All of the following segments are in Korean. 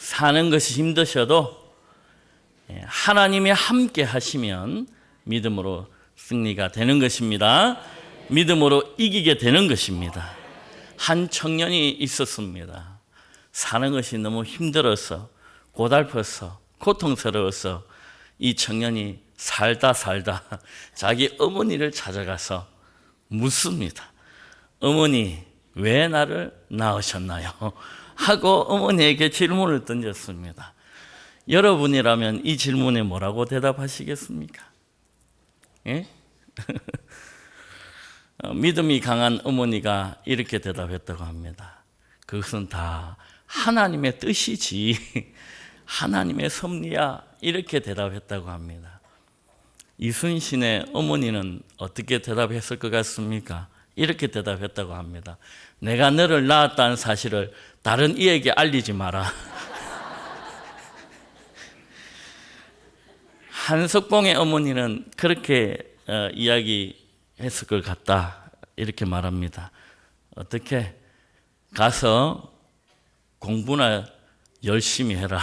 사는 것이 힘드셔도 하나님이 함께 하시면 믿음으로 승리가 되는 것입니다. 믿음으로 이기게 되는 것입니다. 한 청년이 있었습니다. 사는 것이 너무 힘들어서 고달퍼서 고통스러워서 이 청년이 살다 자기 어머니를 찾아가서 묻습니다. 어머니, 왜 나를 낳으셨나요? 하고 어머니에게 질문을 던졌습니다. 여러분이라면 이 질문에 뭐라고 대답하시겠습니까? 예? 믿음이 강한 어머니가 이렇게 대답했다고 합니다. 그것은 다 하나님의 뜻이지 하나님의 섭리야, 이렇게 대답했다고 합니다. 이순신의 어머니는 어떻게 대답했을 것 같습니까? 이렇게 대답했다고 합니다. 내가 너를 낳았다는 사실을 다른 이에게 알리지 마라. 한석봉의 어머니는 그렇게 이야기했을 것 같다, 이렇게 말합니다. 어떻게? 가서 공부나 열심히 해라.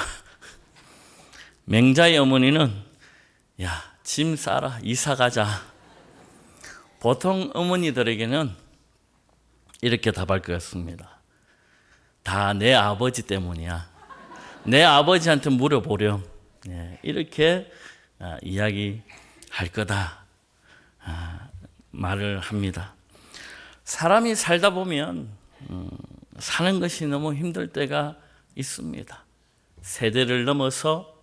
맹자의 어머니는 야, 짐 싸라, 이사 가자. 보통 어머니들에게는 이렇게 답할 것 같습니다. 다 내 아버지 때문이야. 내 아버지한테 물어보렴. 이렇게 이야기할 거다 말을 합니다. 사람이 살다 보면 사는 것이 너무 힘들 때가 있습니다. 세대를 넘어서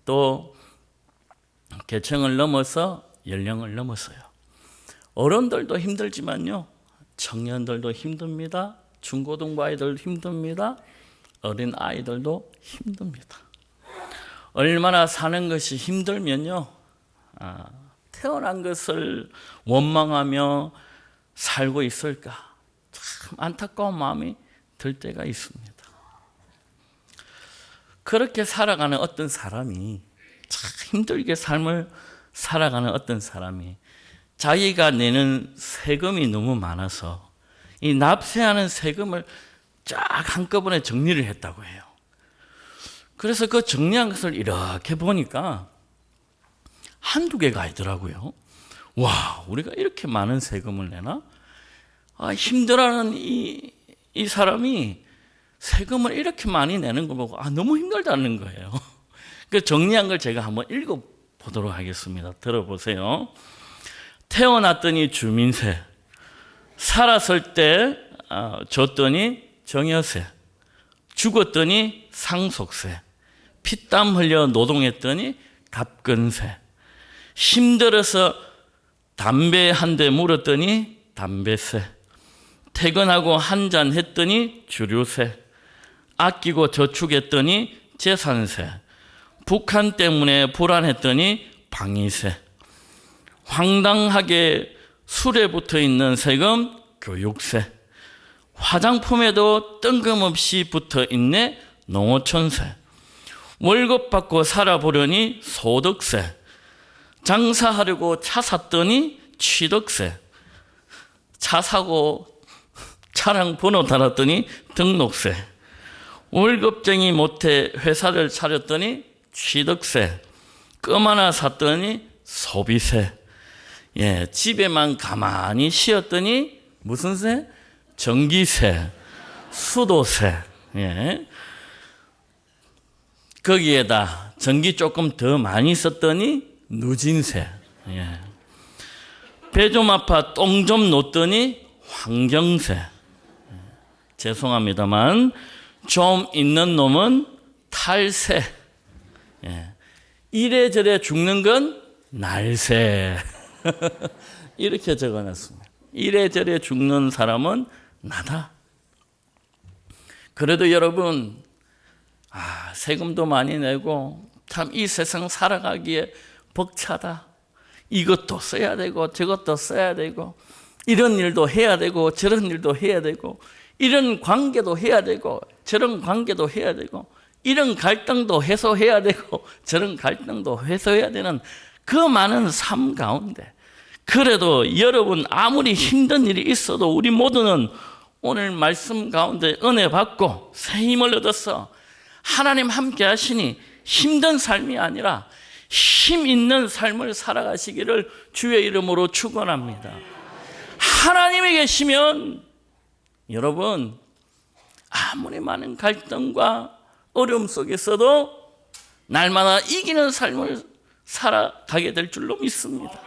또 계층을 넘어서 연령을 넘어서요. 어른들도 힘들지만요, 청년들도 힘듭니다. 중고등부 아이들도 힘듭니다. 어린 아이들도 힘듭니다. 얼마나 사는 것이 힘들면요, 태어난 것을 원망하며 살고 있을까, 참 안타까운 마음이 들 때가 있습니다. 그렇게 살아가는 어떤 사람이, 참 힘들게 삶을 살아가는 어떤 사람이 자기가 내는 세금이 너무 많아서 이 납세하는 세금을 쫙 한꺼번에 정리를 했다고 해요. 그래서 그 정리한 것을 이렇게 보니까 한두 개가 아니더라고요. 와, 우리가 이렇게 많은 세금을 내나? 힘들어하는 이 사람이 세금을 이렇게 많이 내는 거 보고 너무 힘들다는 거예요. 그 정리한 걸 제가 한번 읽어보도록 하겠습니다. 들어보세요. 태어났더니 주민세, 살았을 때 줬더니 정여세, 죽었더니 상속세, 피땀 흘려 노동했더니 갑근세, 힘들어서 담배 한 대 물었더니 담배세, 퇴근하고 한잔 했더니 주류세, 아끼고 저축했더니 재산세, 북한 때문에 불안했더니 방위세, 황당하게 술에 붙어있는 세금 교육세, 화장품에도 뜬금없이 붙어있네 농어촌세, 월급 받고 살아보려니 소득세, 장사하려고 차 샀더니 취득세, 차 사고 차량 번호 달았더니 등록세, 월급쟁이 못해 회사를 차렸더니 취득세, 껌 하나 샀더니 소비세, 집에만 가만히 쉬었더니 무슨 세? 전기세, 수도세, 거기에다 전기 조금 더 많이 썼더니 누진세, 배 좀 아파 똥 좀 놓더니 환경세, 죄송합니다만 좀 있는 놈은 탈세, 이래저래 죽는 건 날세. 이렇게 적어놨습니다. 이래저래 죽는 사람은 나다. 그래도 여러분, 세금도 많이 내고 참 이 세상 살아가기에 벅차다. 이것도 써야 되고 저것도 써야 되고 이런 일도 해야 되고 저런 일도 해야 되고 이런 관계도 해야 되고 저런 관계도 해야 되고 이런 갈등도 해소해야 되고 저런 갈등도 해소해야 되는 그 많은 삶 가운데, 그래도 여러분 아무리 힘든 일이 있어도 우리 모두는 오늘 말씀 가운데 은혜 받고 새 힘을 얻어서 하나님 함께 하시니 힘든 삶이 아니라 힘 있는 삶을 살아가시기를 주의 이름으로 축원합니다. 하나님이 계시면 여러분 아무리 많은 갈등과 어려움 속에서도 날마다 이기는 삶을 살아가게 될 줄로 믿습니다.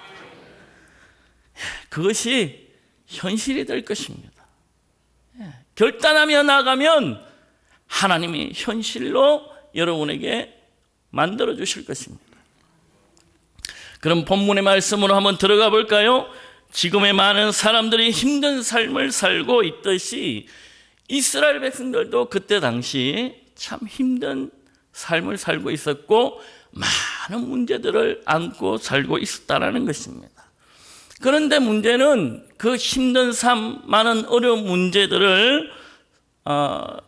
그것이 현실이 될 것입니다. 결단하며 나가면 하나님이 현실로 여러분에게 만들어 주실 것입니다. 그럼 본문의 말씀으로 한번 들어가 볼까요? 지금의 많은 사람들이 힘든 삶을 살고 있듯이 이스라엘 백성들도 그때 당시 참 힘든 삶을 살고 있었고 많은 문제들을 안고 살고 있었다는 것입니다. 그런데 문제는 그 힘든 삶, 많은 어려운 문제들을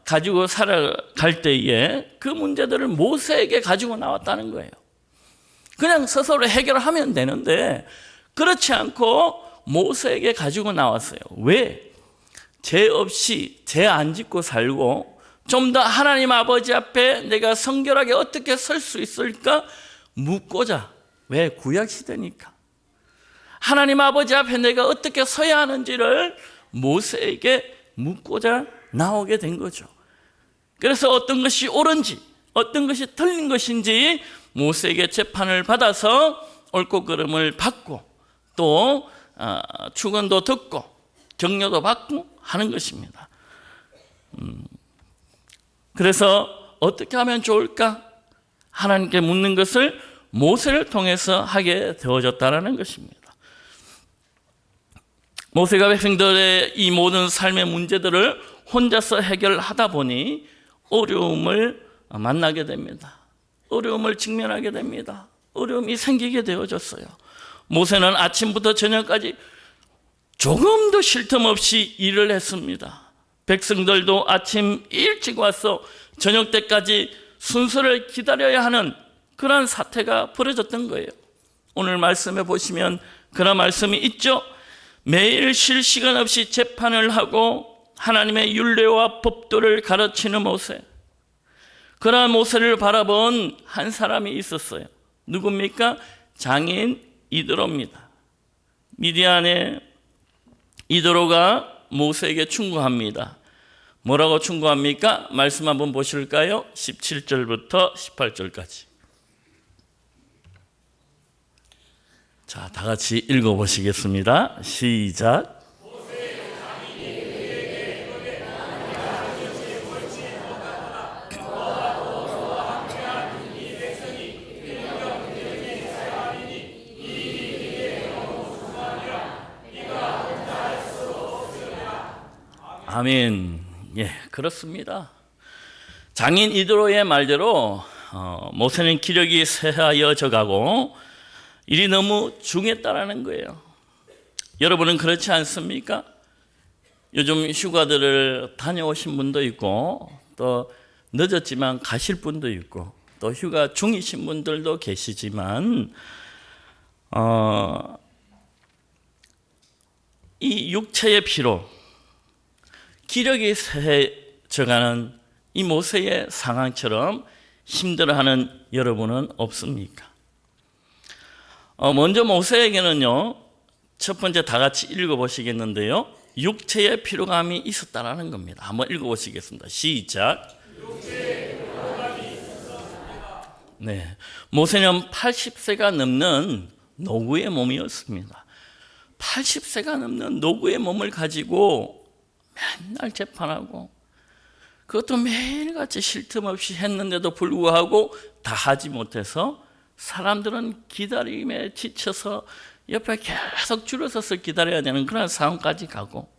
가지고 살아갈 때에 그 문제들을 모세에게 가지고 나왔다는 거예요. 그냥 스스로 해결하면 되는데 그렇지 않고 모세에게 가지고 나왔어요. 왜? 죄 없이 죄 안 짓고 살고 좀 더 하나님 아버지 앞에 내가 성결하게 어떻게 설 수 있을까 묻고자. 왜? 구약시대니까. 하나님 아버지 앞에 내가 어떻게 서야 하는지를 모세에게 묻고자 나오게 된 거죠. 그래서 어떤 것이 옳은지 어떤 것이 틀린 것인지 모세에게 재판을 받아서 옳고 그름을 받고 또 축원도 듣고 격려도 받고 하는 것입니다. 그래서 어떻게 하면 좋을까? 하나님께 묻는 것을 모세를 통해서 하게 되어졌다는 것입니다. 모세가 백성들의 이 모든 삶의 문제들을 혼자서 해결하다 보니 어려움을 만나게 됩니다. 어려움을 직면하게 됩니다. 어려움이 생기게 되어졌어요. 모세는 아침부터 저녁까지 조금도 쉴 틈 없이 일을 했습니다. 백성들도 아침 일찍 와서 저녁 때까지 순서를 기다려야 하는 그런 사태가 벌어졌던 거예요. 오늘 말씀에 보시면 그런 말씀이 있죠. 매일 쉴 시간 없이 재판을 하고 하나님의 율례와 법도를 가르치는 모세. 그러한 모세를 바라본 한 사람이 있었어요. 누굽니까? 장인 이드로입니다. 미디안의 이드로가 모세에게 충고합니다. 뭐라고 충고합니까? 말씀 한번 보실까요? 17절부터 18절까지. 자, 다 같이 읽어보시겠습니다. 시작. 아멘. 예, 그렇습니다. 장인 이드로의 말대로 모세는 기력이 쇠하여져 가고 일이 너무 중했다라는 거예요. 여러분은 그렇지 않습니까? 요즘 휴가들을 다녀오신 분도 있고 또 늦었지만 가실 분도 있고 또 휴가 중이신 분들도 계시지만 이 육체의 피로 기력이 쇠해져가는 이 모세의 상황처럼 힘들어하는 여러분은 없습니까? 먼저 모세에게는요, 첫 번째 다 같이 읽어보시겠는데요, 육체의 피로감이 있었다라는 겁니다. 한번 읽어보시겠습니다. 시작. 네, 모세는 80세가 넘는 노구의 몸이었습니다. 80세가 넘는 노구의 몸을 가지고 맨날 재판하고 그것도 매일같이 쉴 틈 없이 했는데도 불구하고 다 하지 못해서 사람들은 기다림에 지쳐서 옆에 계속 줄어서서 기다려야 되는 그런 상황까지 가고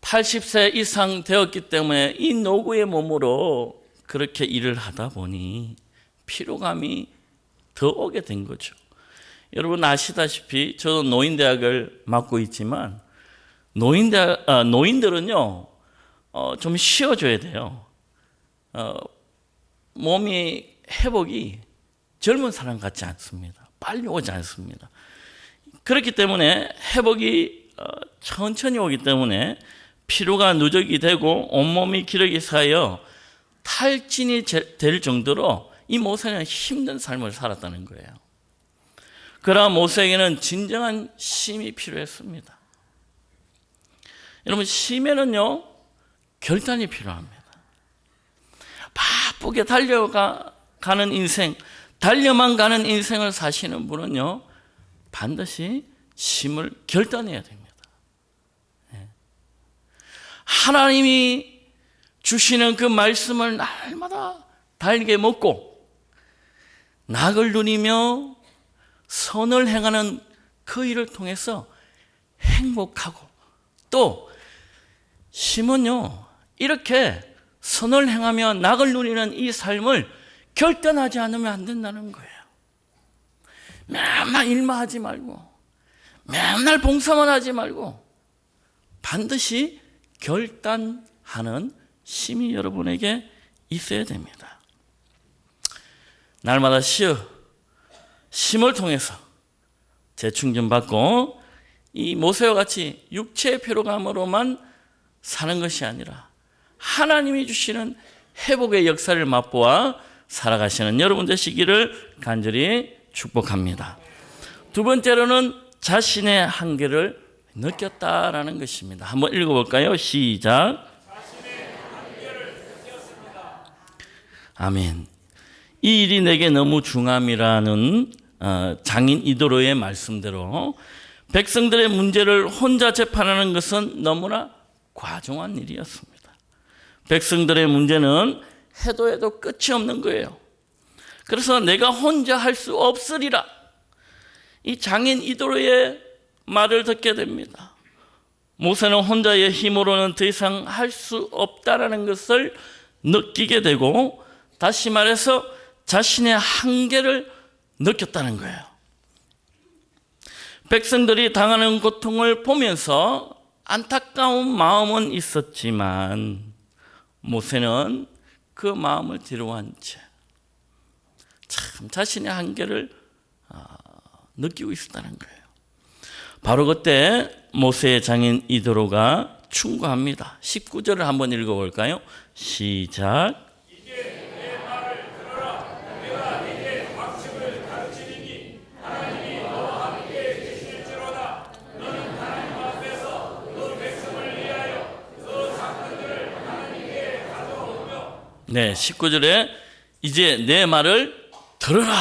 80세 이상 되었기 때문에 이 노구의 몸으로 그렇게 일을 하다 보니 피로감이 더 오게 된 거죠. 여러분 아시다시피 저도 노인대학을 맡고 있지만 노인들은요 좀 쉬어줘야 돼요. 몸이 회복이 젊은 사람 같지 않습니다. 빨리 오지 않습니다. 그렇기 때문에 회복이 천천히 오기 때문에 피로가 누적이 되고 온몸이 기력이 쌓여 탈진이 될 정도로 이 모세는 힘든 삶을 살았다는 거예요. 그러나 모세에게는 진정한 쉼이 필요했습니다. 여러분, 쉼에는요, 결단이 필요합니다. 바쁘게 달려가는 인생, 달려만 가는 인생을 사시는 분은요, 반드시 쉼을 결단해야 됩니다. 하나님이 주시는 그 말씀을 날마다 달게 먹고 낙을 누리며 선을 행하는 그 일을 통해서 행복하고, 또 쉼은요, 이렇게 선을 행하며 낙을 누리는 이 삶을 결단하지 않으면 안 된다는 거예요. 맨날 일만 하지 말고, 맨날 봉사만 하지 말고 반드시 결단하는 쉼이 여러분에게 있어야 됩니다. 날마다 쉼을 통해서 재충전받고 이 모세와 같이 육체의 피로감으로만 사는 것이 아니라 하나님이 주시는 회복의 역사를 맛보아 살아가시는 여러분 되시기를 간절히 축복합니다. 두 번째로는 자신의 한계를 느꼈다라는 것입니다. 한번 읽어볼까요? 시작. 아멘. 이 일이 내게 너무 중함이라는 장인 이도로의 말씀대로 백성들의 문제를 혼자 재판하는 것은 너무나 과중한 일이었습니다. 백성들의 문제는 해도 해도 끝이 없는 거예요. 그래서 내가 혼자 할 수 없으리라, 이 장인 이도로의 말을 듣게 됩니다. 모세는 혼자의 힘으로는 더 이상 할 수 없다라는 것을 느끼게 되고, 다시 말해서 자신의 한계를 느꼈다는 거예요. 백성들이 당하는 고통을 보면서 안타까운 마음은 있었지만 모세는 그 마음을 뒤로한 채 참 자신의 한계를 느끼고 있었다는 거예요. 바로 그때 모세의 장인 이도로가 충고합니다. 19절을 한번 읽어볼까요? 시작. 이제 내 말을 들어라. 내가 네게 방식을 가르치리니 하나님이 너와 함께 계실지로다. 너는 하나님 앞에서 그 백성을 위하여 그 사건들을 하나님께 가져오며. 네, 19절에 이제 내 말을 들어라.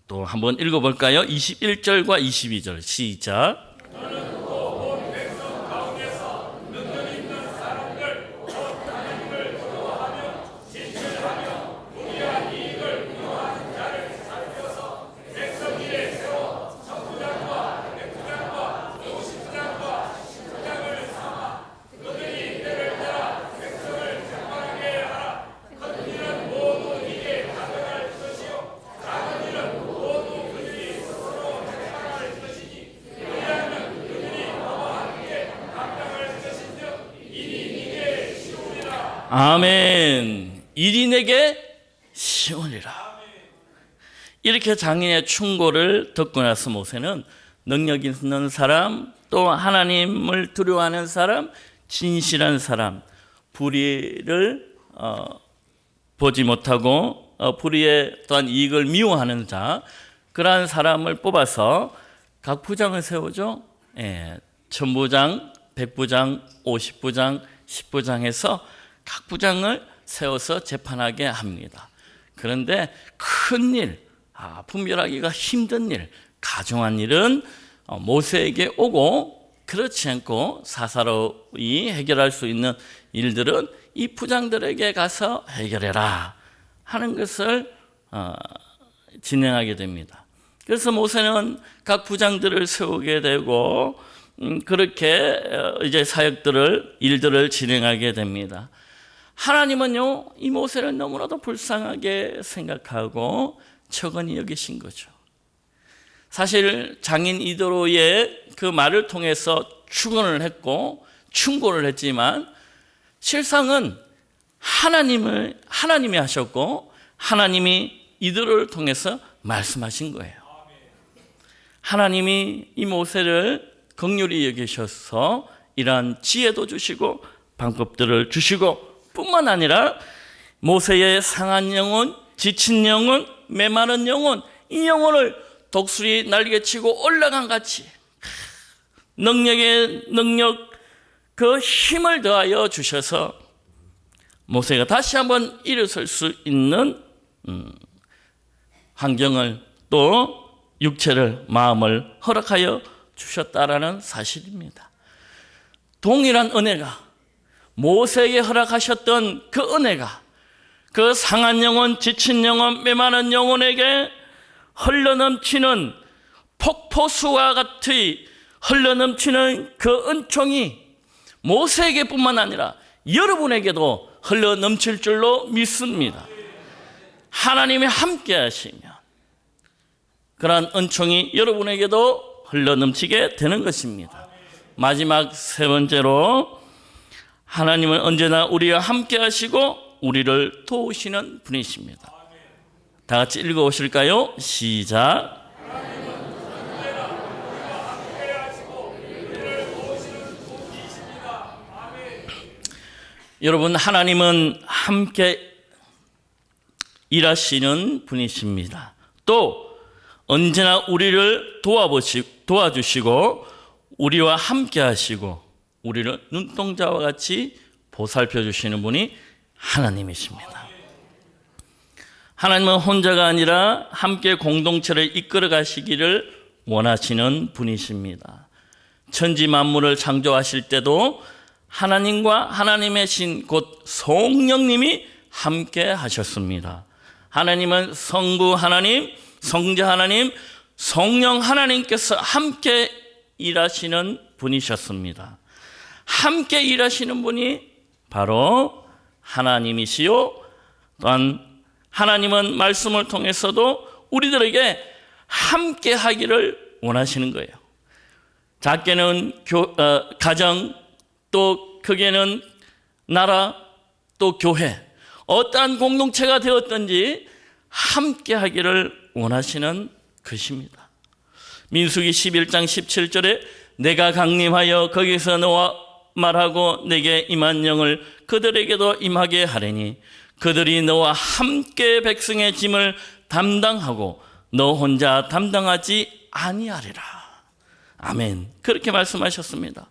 또 한번 읽어볼까요? 21절과 22절 시작. 너는 온 백성 가운데서 능력 있는 사람들 곧 하나님을 두려워하며 진실하며 무리한 이익을 미워하는 자를 살펴서 백성 위에 세워 천부장과 백부장과 오십부장과 십부장을 삼아 그들이 때를 따라 백성을 평안하게 하라. 큰 일은 모두 네게 가져갈 것이요 작은 일은 모두 그들이 스스로 행할 것이니 왜냐하면 그들이 너와 함께 감당할 것인즉 일이 네게 쉬우리라. 아멘. 일이 내게 쉬우리라. 이렇게 장인의 충고를 듣고 나서 모세는 능력 있는 사람, 또 하나님을 두려워하는 사람, 진실한 사람, 불의를 보지 못하고 불의에 또한 이익을 미워하는 자, 그러한 사람을 뽑아서 각 부장을 세우죠. 천부장, 백부장, 오십부장, 십부장 해서 각 부장을 세워서 재판하게 합니다. 그런데 큰 일, 분별하기가 힘든 일, 가중한 일은 모세에게 오고, 그렇지 않고 사사로이 해결할 수 있는 일들은 이 부장들에게 가서 해결해라 하는 것을 진행하게 됩니다. 그래서 모세는 각 부장들을 세우게 되고 그렇게 이제 일들을 진행하게 됩니다. 하나님은요, 이 모세를 너무나도 불쌍하게 생각하고 처근히 여기신 거죠. 사실 장인 이도로의 그 말을 통해서 축원을 했고 충고를 했지만 실상은 하나님이 하셨고 하나님이 이도로를 통해서 말씀하신 거예요. 하나님이 이 모세를 긍휼히 여기셔서 이러한 지혜도 주시고 방법들을 주시고 뿐만 아니라 모세의 상한 영혼, 지친 영혼, 메마른 영혼, 이 영혼을 독수리 날개치고 올라간 같이 능력에 능력, 그 힘을 더하여 주셔서 모세가 다시 한번 일어설 수 있는 환경을, 또 육체를, 마음을 허락하여 주셨다라는 사실입니다. 동일한 은혜가, 모세에게 허락하셨던 그 은혜가 그 상한 영혼, 지친 영혼, 메마른 영혼에게 흘러넘치는 폭포수와 같이 흘러넘치는 그 은총이 모세에게뿐만 아니라 여러분에게도 흘러넘칠 줄로 믿습니다. 하나님이 함께 하시면 그러한 은총이 여러분에게도 흘러넘치게 되는 것입니다. 마지막 세 번째로, 하나님은 언제나 우리와 함께 하시고 우리를 도우시는 분이십니다. 다 같이 읽어보실까요? 시작. 여러분, 하나님은 함께 일하시는 분이십니다. 또 언제나 우리를 도와주시고 우리와 함께 하시고 우리를 눈동자와 같이 보살펴 주시는 분이 하나님이십니다. 하나님은 혼자가 아니라 함께 공동체를 이끌어 가시기를 원하시는 분이십니다. 천지 만물을 창조하실 때도 하나님과 하나님의 신 곧 성령님이 함께 하셨습니다. 하나님은 성부 하나님, 성자 하나님, 성령 하나님께서 함께 일하시는 분이셨습니다. 함께 일하시는 분이 바로 하나님이시요, 또한 하나님은 말씀을 통해서도 우리들에게 함께 하기를 원하시는 거예요. 작게는 가정, 또 크게는 나라, 또 교회, 어떠한 공동체가 되었든지 함께 하기를 원하시는 것입니다. 민수기 11장 17절에 내가 강림하여 거기서 너와 말하고 내게 임한 영을 그들에게도 임하게 하리니 그들이 너와 함께 백성의 짐을 담당하고 너 혼자 담당하지 아니하리라. 아멘. 그렇게 말씀하셨습니다.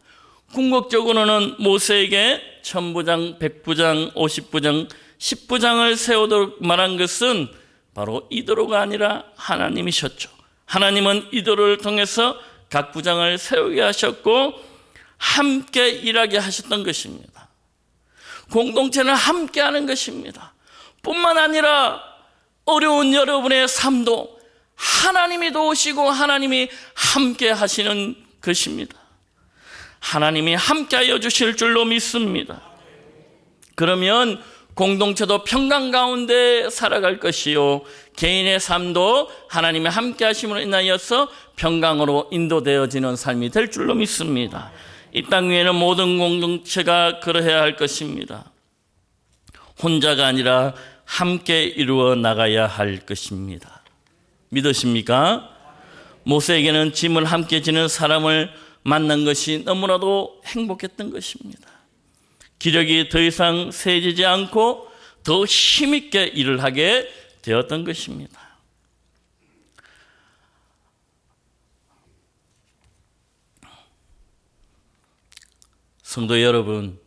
궁극적으로는 모세에게 천부장, 백부장, 50부장, 10부장을 세우도록 말한 것은 바로 이도로가 아니라 하나님이셨죠. 하나님은 이도를 통해서 각 부장을 세우게 하셨고 함께 일하게 하셨던 것입니다. 공동체는 함께 하는 것입니다. 뿐만 아니라 어려운 여러분의 삶도 하나님이 도우시고 하나님이 함께 하시는 것입니다. 하나님이 함께하여 주실 줄로 믿습니다. 그러면 공동체도 평강 가운데 살아갈 것이요, 개인의 삶도 하나님의 함께하심으로 인하여서 평강으로 인도되어지는 삶이 될 줄로 믿습니다. 이 땅 위에는 모든 공동체가 그러해야 할 것입니다. 혼자가 아니라 함께 이루어 나가야 할 것입니다. 믿으십니까? 모세에게는 짐을 함께 지는 사람을 만난 것이 너무나도 행복했던 것입니다. 기력이 더 이상 세지지 않고 더 힘있게 일을 하게 되었던 것입니다. 성도 여러분,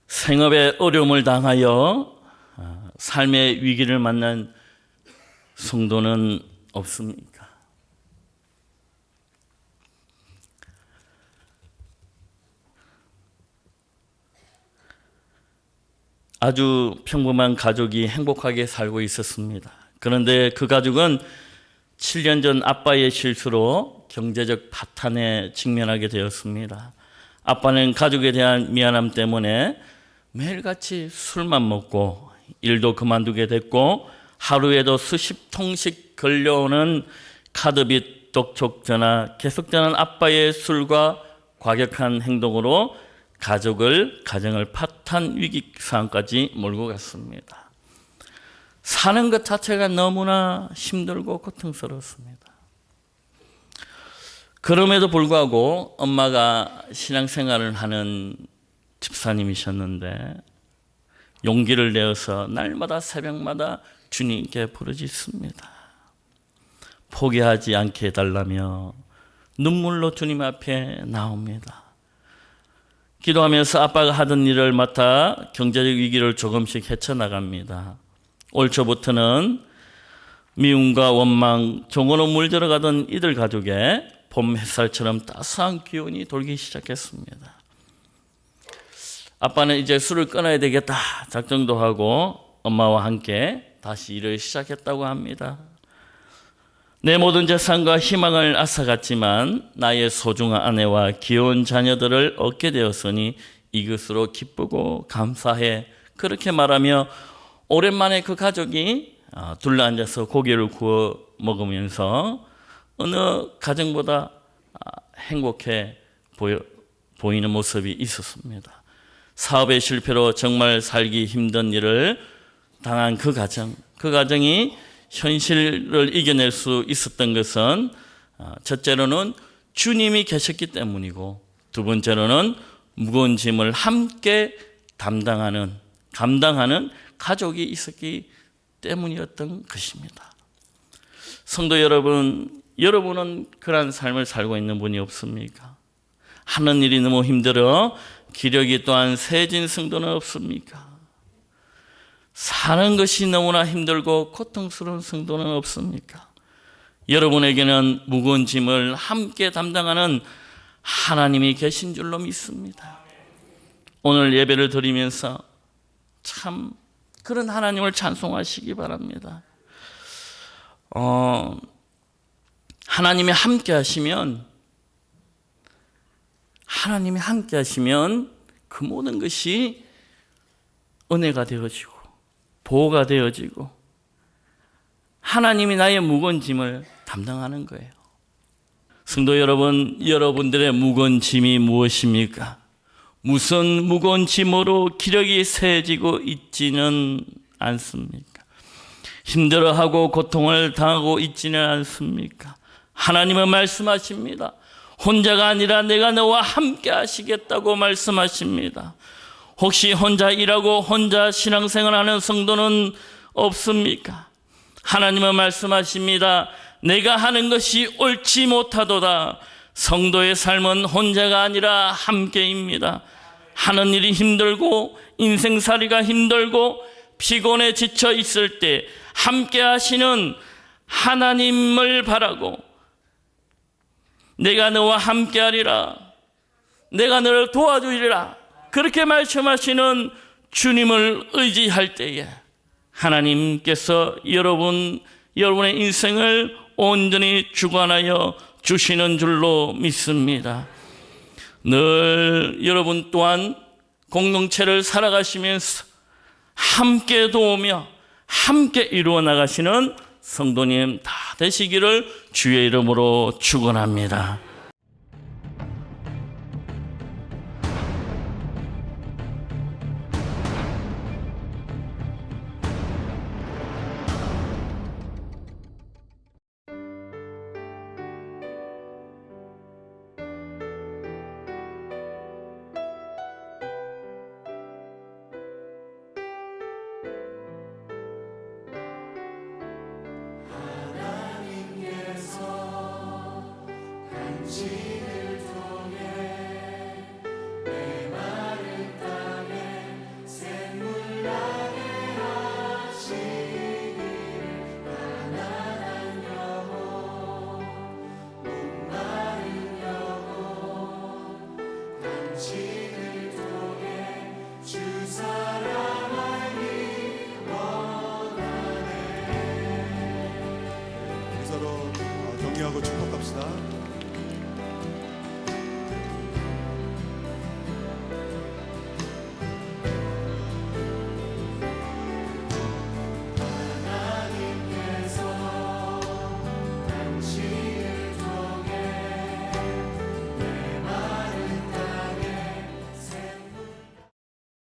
생업의 어려움을 당하여 삶의 위기를 만난 성도는 없습니까? 아주 평범한 가족이 행복하게 살고 있었습니다. 그런데 그 가족은 7년 전 아빠의 실수로 경제적 파탄에 직면하게 되었습니다. 아빠는 가족에 대한 미안함 때문에 매일같이 술만 먹고 일도 그만두게 됐고, 하루에도 수십 통씩 걸려오는 카드빚, 독촉 전화, 계속되는 아빠의 술과 과격한 행동으로 가정을 파탄 위기 상황까지 몰고 갔습니다. 사는 것 자체가 너무나 힘들고 고통스러웠습니다. 그럼에도 불구하고 엄마가 신앙생활을 하는 집사님이셨는데 용기를 내어서 날마다 새벽마다 주님께 부르짖습니다. 포기하지 않게 해달라며 눈물로 주님 앞에 나옵니다. 기도하면서 아빠가 하던 일을 맡아 경제적 위기를 조금씩 헤쳐나갑니다. 올 초부터는 미움과 원망, 종으로 물들어가던 이들 가족에 봄 햇살처럼 따스한 기운이 돌기 시작했습니다. 아빠는 이제 술을 끊어야 되겠다 작정도 하고 엄마와 함께 다시 일을 시작했다고 합니다. 내 모든 재산과 희망을 앗아갔지만 나의 소중한 아내와 귀여운 자녀들을 얻게 되었으니 이것으로 기쁘고 감사해. 그렇게 말하며 오랜만에 그 가족이 둘러앉아서 고기를 구워 먹으면서 어느 가정보다 행복해 보이는 모습이 있었습니다. 사업의 실패로 정말 살기 힘든 일을 당한 그 가정이 현실을 이겨낼 수 있었던 것은 첫째로는 주님이 계셨기 때문이고, 두 번째로는 무거운 짐을 함께 감당하는 가족이 있었기 때문이었던 것입니다. 성도 여러분, 여러분은 그러한 삶을 살고 있는 분이 없습니까? 하는 일이 너무 힘들어 기력이 또한 세진 성도는 없습니까? 사는 것이 너무나 힘들고 고통스러운 성도는 없습니까? 여러분에게는 무거운 짐을 함께 담당하는 하나님이 계신 줄로 믿습니다. 오늘 예배를 드리면서 참 그런 하나님을 찬송하시기 바랍니다. 하나님이 함께 하시면 그 모든 것이 은혜가 되어지고 보호가 되어지고 하나님이 나의 무거운 짐을 담당하는 거예요. 성도 여러분, 여러분들의 무거운 짐이 무엇입니까? 무슨 무거운 짐으로 기력이 세지고 있지는 않습니까? 힘들어하고 고통을 당하고 있지는 않습니까? 하나님은 말씀하십니다. 혼자가 아니라 내가 너와 함께 하시겠다고 말씀하십니다. 혹시 혼자 일하고 혼자 신앙생활하는 성도는 없습니까? 하나님은 말씀하십니다. 내가 하는 것이 옳지 못하도다. 성도의 삶은 혼자가 아니라 함께입니다. 하는 일이 힘들고 인생살이가 힘들고 피곤해 지쳐 있을 때 함께 하시는 하나님을 바라고 내가 너와 함께하리라, 내가 너를 도와주리라, 그렇게 말씀하시는 주님을 의지할 때에 하나님께서 여러분의 인생을 온전히 주관하여 주시는 줄로 믿습니다. 늘 여러분 또한 공동체를 살아가시면서 함께 도우며 함께 이루어 나가시는 성도님 다 되시기를 주의 이름으로 축원합니다. 서로 격려하고 축복합시다.